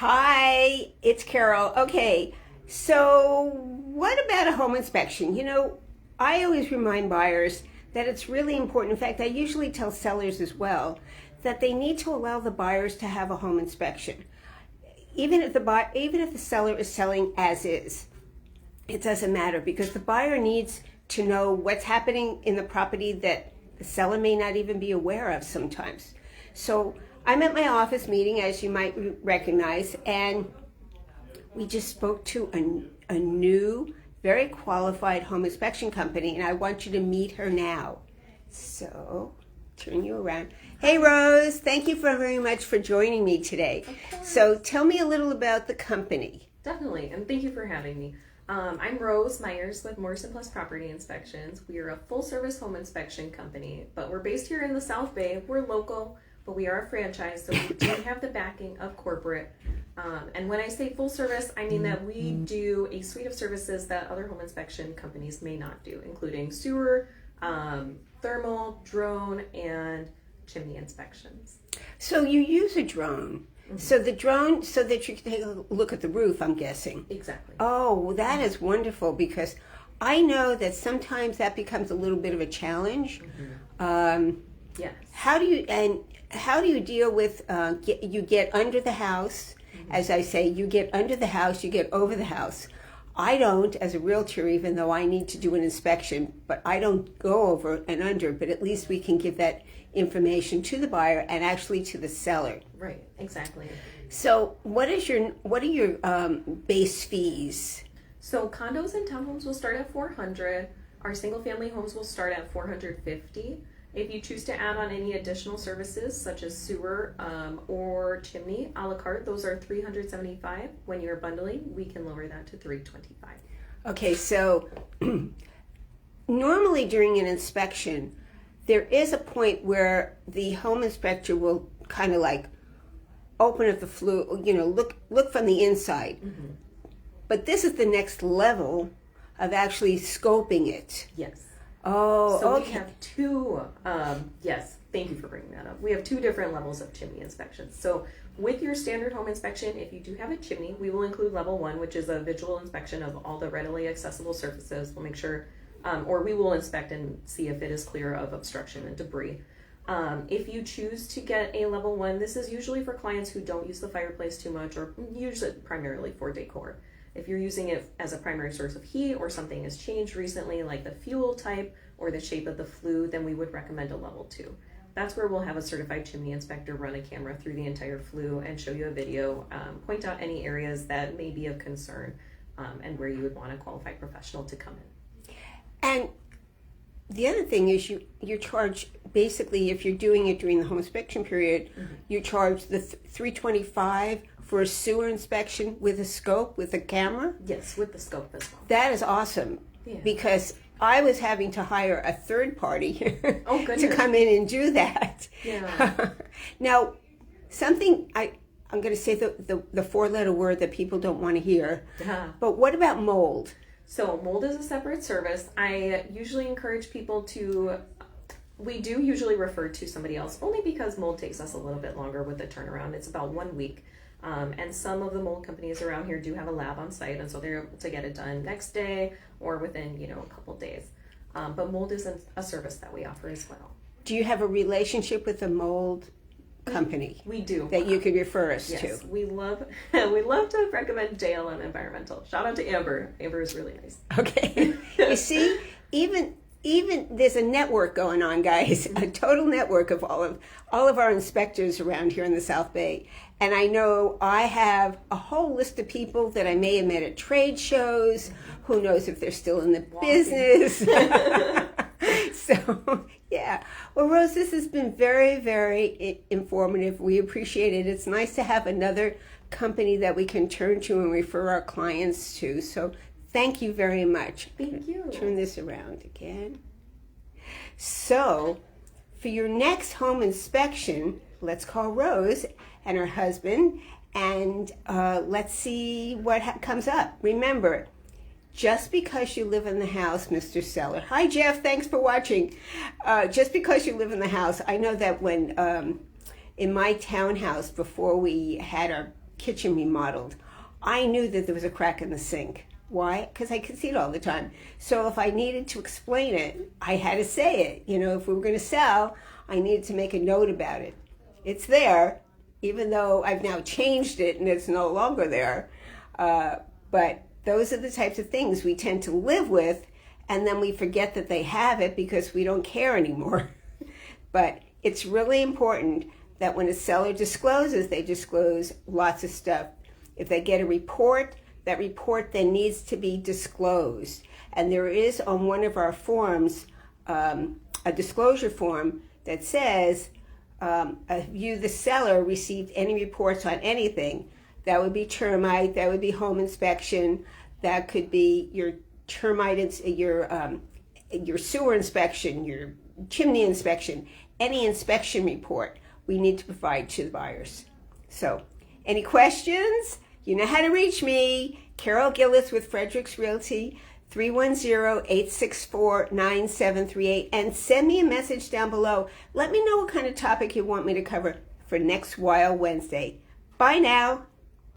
Hi, it's Carol. Okay, so what about a home inspection? I always remind buyers that it's really important. In fact, I usually tell sellers as well that they need to allow the buyers to have a home inspection. Even if the seller is selling as is, it doesn't matter because the buyer needs to know what's happening in the property that the seller may not even be aware of sometimes. So I'm at my office meeting, as you might recognize, and we just spoke to a new, very qualified home inspection company, and I want you to meet her now. So, turn you around. Hey, Rose, thank you very much for joining me today. So, tell me a little about the company. Definitely, and thank you for having me. I'm Rose Myers with Morrison Plus Property Inspections. We are a full-service home inspection company, but we're based here in the South Bay. We're local, but we are a franchise, so we do have the backing of corporate. And when I say full service, I mean that we do a suite of services that other home inspection companies may not do, including sewer, thermal, drone, and chimney inspections. So you use a drone. Mm-hmm. So the drone, so that you can take a look at the roof, I'm guessing. Exactly. Oh, well, that is wonderful because I know that sometimes that becomes a little bit of a challenge. Mm-hmm. Yes. How do you deal with, you get under the house, as I say, you get under the house, you get over the house. I don't, as a realtor, even though I need to do an inspection, but I don't go over and under, but at least we can give that information to the buyer and actually to the seller. Right, exactly. So what are your base fees? So condos and townhomes will start at $400. Our single family homes will start at $450. If you choose to add on any additional services such as sewer or chimney a la carte, those are $375. When you're bundling, we can lower that to $325. Okay, so normally during an inspection, there is a point where the home inspector will kind of like open up the flue, look from the inside. Mm-hmm. But this is the next level of actually scoping it. Yes. Oh, so okay. We have two, yes, thank you for bringing that up. We have two different levels of chimney inspections. So with your standard home inspection, if you do have a chimney, we will include level 1, which is a visual inspection of all the readily accessible surfaces. We'll make sure, or we will inspect and see if it is clear of obstruction and debris. If you choose to get a level 1, this is usually for clients who don't use the fireplace too much or use it primarily for decor. If you're using it as a primary source of heat or something has changed recently, like the fuel type or the shape of the flue, then we would recommend a level 2. That's where we'll have a certified chimney inspector run a camera through the entire flue and show you a video, point out any areas that may be of concern, and where you would want a qualified professional to come in. And the other thing is you charge, basically, if you're doing it during the home inspection period, mm-hmm. you charge the $325 for a sewer inspection with a scope, with a camera? Yes, with the scope as well. That is awesome. Yeah. Because I was having to hire a third party to come in and do that. Yeah. Now, something I'm going to say the four-letter word that people don't want to hear. But what about mold? So mold is a separate service. I usually encourage people we do usually refer to somebody else only because mold takes us a little bit longer with the turnaround. It's about 1 week. And some of the mold companies around here do have a lab on site, and so they're able to get it done next day or within, a couple days. But mold is a service that we offer as well. Do you have a relationship with a mold company? We do. That you could refer us to? Yes, we love to recommend JLM Environmental. Shout out to Amber. Amber is really nice. Okay. You see, even there's a network going on, guys, a total network of all of our inspectors around here in the South Bay. And I know I have a whole list of people that I may have met at trade shows. Who knows if they're still in the business. So, yeah. Well, Rose, this has been very, very informative. We appreciate it. It's nice to have another company that we can turn to and refer our clients to. So thank you very much. Thank you. Turn this around again. So, for your next home inspection, let's call Rose and her husband, and let's see what comes up. Remember, just because you live in the house, Mr. Seller. Hi, Jeff. Thanks for watching. Just because you live in the house, I know that when in my townhouse, before we had our kitchen remodeled, I knew that there was a crack in the sink. Why? Because I could see it all the time. So if I needed to explain it, I had to say it. You know, if we were going to sell, I needed to make a note about it. It's there, even though I've now changed it and it's no longer there. But those are the types of things we tend to live with, and then we forget that they have it because we don't care anymore. But it's really important that when a seller discloses, they disclose lots of stuff. If they get a report, that report then needs to be disclosed. And there is on one of our forms a disclosure form that says, if you, the seller, received any reports on anything, that would be termite, that would be home inspection, that could be your termite, your sewer inspection, your chimney inspection, any inspection report we need to provide to the buyers. So, any questions? You know how to reach me. Carol Gilles with Fredericks Realty, 310-864-9738. And send me a message down below. Let me know what kind of topic you want me to cover for next Wild Wednesday. Bye now.